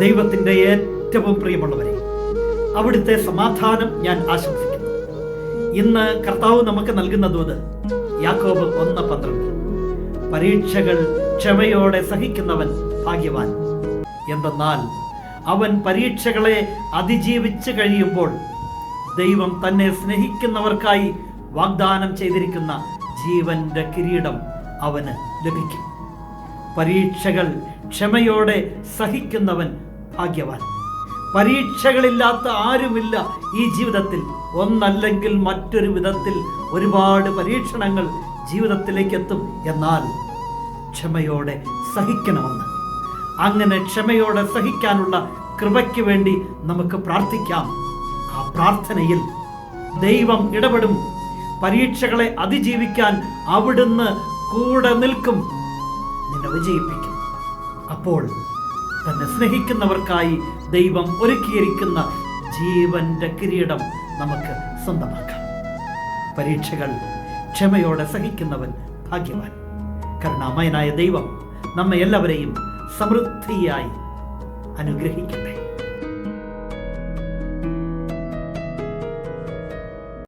ദൈവത്തിൻ്റെ ഏറ്റവും പ്രിയമുള്ളവരെ, അവിടുത്തെ സമാധാനം ഞാൻ ആശംസിക്കുന്നു. ഇന്ന് കർത്താവ് നമുക്ക് നൽകുന്നത് യാക്കോബ് 1:12. പരീക്ഷകൾ ക്ഷമയോടെ സഹിക്കുന്നവൻ ഭാഗ്യവാൻ. എന്തെന്നാൽ അവൻ പരീക്ഷകളെ അതിജീവിച്ച് കഴിയുമ്പോൾ ദൈവം തന്നെ സ്നേഹിക്കുന്നവർക്കായി വാഗ്ദാനം ചെയ്തിരിക്കുന്ന ജീവന്റെ കിരീടം അവന് ലഭിക്കും. പരീക്ഷകൾ ക്ഷമയോടെ സഹിക്കുന്നവൻ ഭാഗ്യവാൻ. പരീക്ഷകളില്ലാത്ത ആരുമില്ല ഈ ജീവിതത്തിൽ. ഒന്നല്ലെങ്കിൽ മറ്റൊരു വിധത്തിൽ ഒരുപാട് പരീക്ഷണങ്ങൾ ജീവിതത്തിലേക്ക് എത്തും. എന്നാൽ ക്ഷമയോടെ സഹിക്കണമെന്ന്, അങ്ങനെ ക്ഷമയോടെ സഹിക്കാനുള്ള കൃപയ്ക്ക് വേണ്ടി നമുക്ക് പ്രാർത്ഥിക്കാം. ആ പ്രാർത്ഥനയിൽ ദൈവം ഇടപെടും. പരീക്ഷകളെ അതിജീവിക്കാൻ അവിടുന്ന് കൂടെ നിൽക്കും, നിന്നെ വിജയിപ്പിക്കും. അപ്പോൾ തന്നെ സ്നേഹിക്കുന്നവർക്കായി ദൈവം ഒരുക്കിയിരിക്കുന്ന ജീവന്റെ കിരീടം നമുക്ക് സ്വന്തമാക്കാം. പരീക്ഷകൾ ക്ഷമയോടെ സഹിക്കുന്നവൻ ഭാഗ്യവാൻ. കരുണാമയനായ ദൈവം നമ്മെ എല്ലാവരെയും സമൃദ്ധിയായി അനുഗ്രഹിക്കട്ടെ.